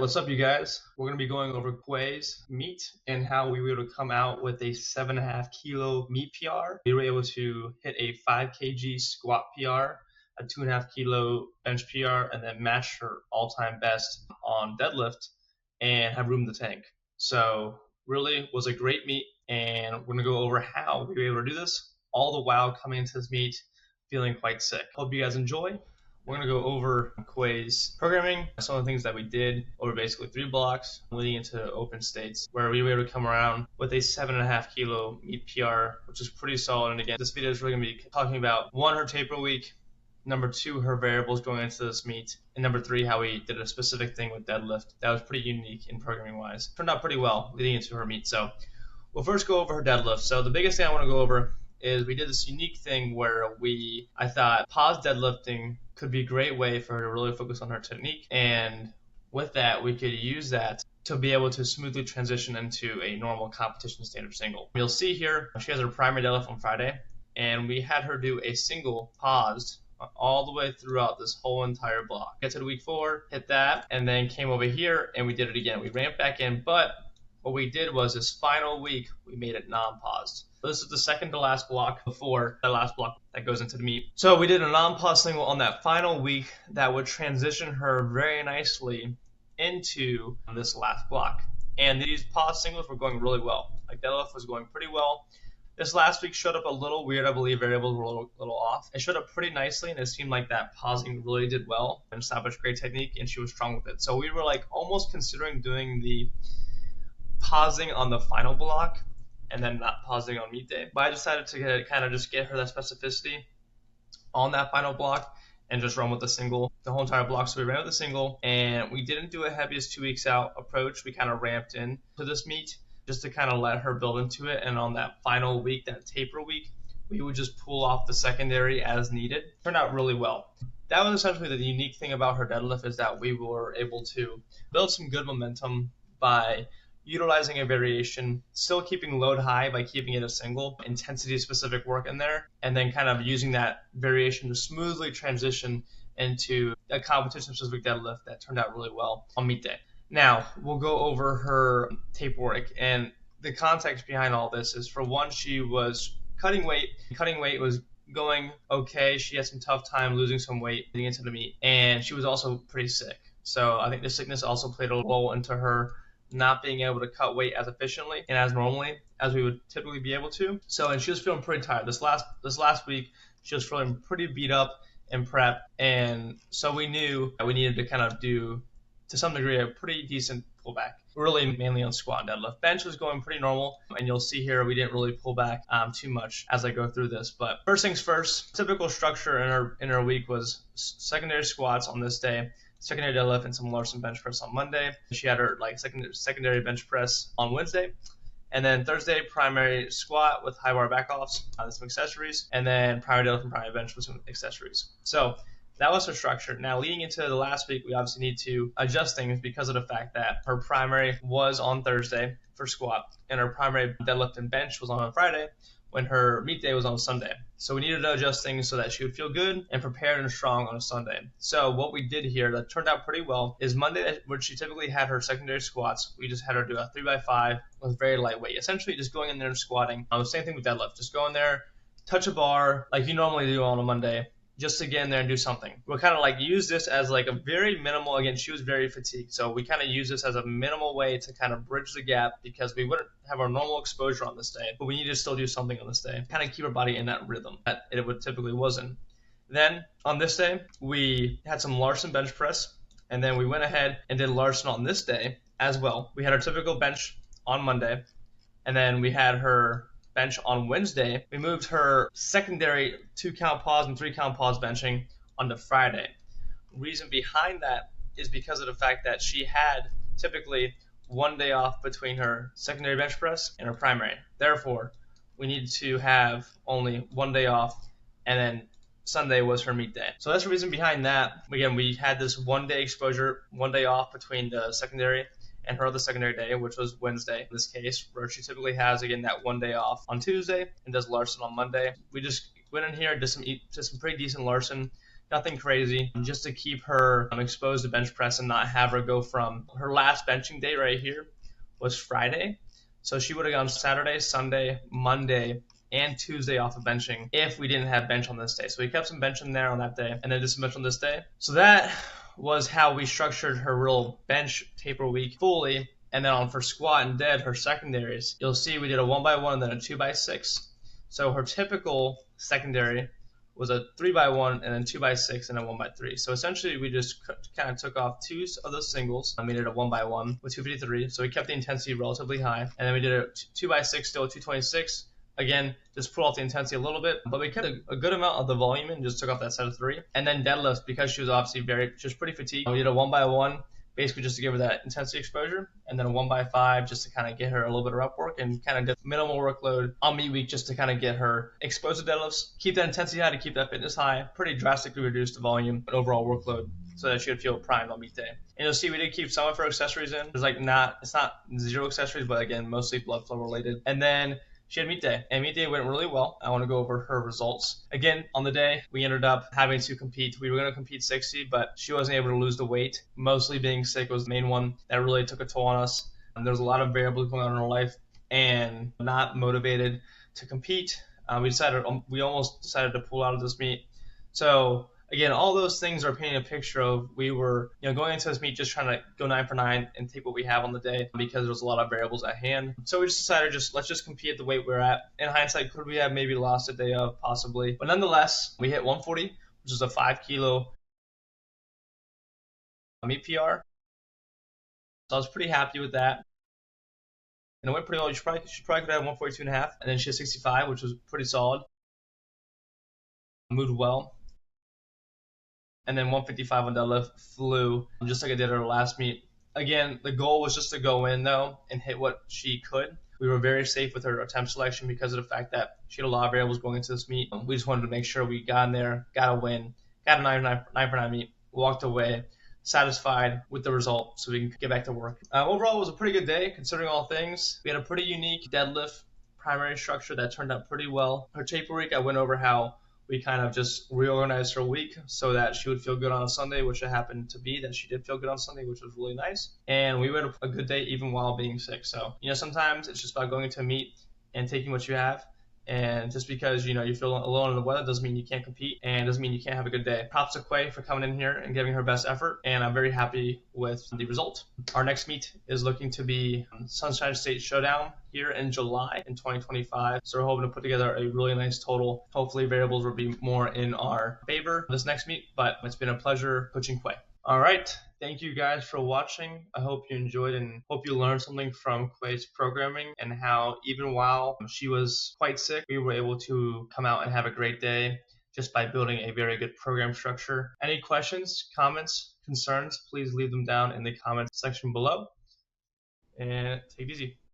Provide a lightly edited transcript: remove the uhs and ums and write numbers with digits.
What's up, you guys? We're going to be going over Quay's meet and how we were able to come out with a 7.5 kilo meet PR. We were able to hit a 5 kg squat PR, a 2.5 kilo bench PR, and then match her all-time best on deadlift and have room in the tank. So really was a great meet, and we're going to go over how we were able to do this, all the while coming into this meet feeling quite sick. Hope you guys enjoy. We're going to go over Quay's programming, some of the things that we did over basically 3 blocks leading into open states, where we were able to come around with a 7.5 kilo meet PR, which is pretty solid. And again, this video is really going to be talking about 1, her taper week, number 2, her variables going into this meet, and number 3, how we did a specific thing with deadlift that was pretty unique in programming wise. Turned out pretty well leading into her meet. So we'll first go over her deadlift. So the biggest thing I want to go over is we did this unique thing where I thought pause deadlifting could be a great way for her to really focus on her technique. And with that, we could use that to be able to smoothly transition into a normal competition standard single. You'll see here, she has her primary deadlift on Friday, and we had her do a single paused all the way throughout this whole entire block. Get to the week 4, hit that, and then came over here and we did it again. We ramped back in, but what we did was this final week, we made it non-paused. This is the second to last block before the last block that goes into the meet. So we did a non-pause single on that final week that would transition her very nicely into this last block. And these pause singles were going really well. Like deadlift was going pretty well. This last week showed up a little weird. I believe variables were a little off. It showed up pretty nicely, and it seemed like that pausing really did well and established great technique, and she was strong with it. So we were like almost considering doing the pausing on the final block and then not pausing on meet day. But I decided to kind of just get her that specificity on that final block and just run with the single the whole entire block. So we ran with the single, and we didn't do a heaviest 2 weeks out approach. We kind of ramped in to this meet just to kind of let her build into it. And on that final week, that taper week, we would just pull off the secondary as needed. Turned out really well. That was essentially the unique thing about her deadlift, is that we were able to build some good momentum by utilizing a variation, still keeping load high by keeping it a single, intensity specific work in there, and then kind of using that variation to smoothly transition into a competition specific deadlift that turned out really well on meet day. Now we'll go over her taper work, and the context behind all this is, for one, she was cutting weight. Cutting weight was going okay. She had some tough time losing some weight leading into the meet, and she was also pretty sick. So I think the sickness also played a role into her not being able to cut weight as efficiently and as normally as we would typically be able to. And she was feeling pretty tired. This last week, she was feeling pretty beat up in prep, and so we knew that we needed to kind of do, to some degree, a pretty decent pullback, really mainly on squat and deadlift. Bench was going pretty normal, and you'll see here we didn't really pull back too much as I go through this. But first things first, typical structure in her week was secondary squats on this day, secondary deadlift, and some Larson bench press on Monday. She had her secondary bench press on Wednesday. And then Thursday, primary squat with high bar backoffs and some accessories. And then primary deadlift and primary bench with some accessories. So that was her structure. Now, leading into the last week, we obviously need to adjust things because of the fact that her primary was on Thursday for squat, and her primary deadlift and bench was on Friday, when her meet day was on Sunday. So we needed to adjust things so that she would feel good and prepared and strong on a Sunday. So what we did here that turned out pretty well is Monday, where she typically had her secondary squats, we just had her do a 3x5 with very lightweight, essentially just going in there and squatting. The same thing with deadlift, just go in there, touch a bar like you normally do on a Monday, just to get in there and do something. We'll kind of use this as a very minimal, again, she was very fatigued, so we kind of use this as a minimal way to kind of bridge the gap, because we wouldn't have our normal exposure on this day, but we need to still do something on this day, kind of keep our body in that rhythm that it would typically wasn't. Then on this day, we had some Larson bench press, and then we went ahead and did Larson on this day as well. We had our typical bench on Monday, and then we had her bench on Wednesday. We moved her secondary 2-count pause and 3-count pause benching onto Friday. Reason behind that is because of the fact that she had typically 1 day off between her secondary bench press and her primary. Therefore, we needed to have only 1 day off, and then Sunday was her meet day. So that's the reason behind that. Again, we had this 1 day exposure, 1 day off between the secondary and her other secondary day, which was Wednesday in this case, where she typically has, again, that 1 day off on Tuesday and does Larson on Monday. We just went in here, did some pretty decent Larson, nothing crazy, just to keep her exposed to bench press and not have her go from her last benching day right here was Friday. So she would have gone Saturday, Sunday, Monday, and Tuesday off of benching if we didn't have bench on this day. So we kept some bench in there on that day and then did some bench on this day. So that was how we structured her real bench taper week fully. And then for squat and dead, her secondaries, you'll see we did a 1x1 and then a 2x6. So her typical secondary was a 3x1 and then 2x6 and a 1x3. So essentially we just kind of took off two of those singles and made it a 1x1 with 253. So we kept the intensity relatively high. And then we did a 2x6 still at 226. Again, just pull off the intensity a little bit, but we kept a good amount of the volume and just took off that set of 3. And then deadlifts, because she was obviously she was pretty fatigued. We did a 1x1, basically just to give her that intensity exposure, and then a 1x5 just to kind of get her a little bit of rep work and kind of get minimal workload on meet week just to kind of get her exposed to deadlifts, keep that intensity high to keep that fitness high, pretty drastically reduce the volume and overall workload so that she would feel primed on meet day. And you'll see we did keep some of her accessories in. There's it's not zero accessories, but again, mostly blood flow related. And then she had meet day, and meet day went really well. I want to go over her results. Again, on the day, we ended up having to compete. We were going to compete 60, but she wasn't able to lose the weight. Mostly being sick was the main one that really took a toll on us. And there's a lot of variables going on in her life, and not motivated to compete. We almost decided to pull out of this meet. So again, all those things are painting a picture of we were, going into this meet just trying to go 9 for 9 and take what we have on the day because there's a lot of variables at hand. So we just decided let's just compete at the weight we're at. In hindsight, could we have maybe lost a day of? Possibly. But nonetheless, we hit 140, which is a 5 kilo meet PR. So I was pretty happy with that. And it went pretty well. She probably could have 142.5, and then she had 65, which was pretty solid. Moved well. And then 155 on deadlift, flew, just like I did at our last meet. Again, the goal was just to go in, though, and hit what she could. We were very safe with her attempt selection because of the fact that she had a lot of variables going into this meet. We just wanted to make sure we got in there, got a win, got a 9 for 9 meet, walked away, satisfied with the result so we can get back to work. Overall, it was a pretty good day considering all things. We had a pretty unique deadlift primary structure that turned out pretty well. Her taper week, I went over how we kind of just reorganized her week so that she would feel good on a Sunday, which it happened to be that she did feel good on Sunday, which was really nice. And we had a good day even while being sick. So, sometimes it's just about going into a meet and taking what you have. And just because, you feel alone in the weather doesn't mean you can't compete and doesn't mean you can't have a good day. Props to Khue for coming in here and giving her best effort. And I'm very happy with the result. Our next meet is looking to be Sunshine State Showdown here in July in 2025. So we're hoping to put together a really nice total. Hopefully variables will be more in our favor this next meet, but it's been a pleasure coaching Khue. All right. Thank you guys for watching. I hope you enjoyed and hope you learned something from Khue's programming and how even while she was quite sick, we were able to come out and have a great day just by building a very good program structure. Any questions, comments, concerns, please leave them down in the comments section below. And take it easy.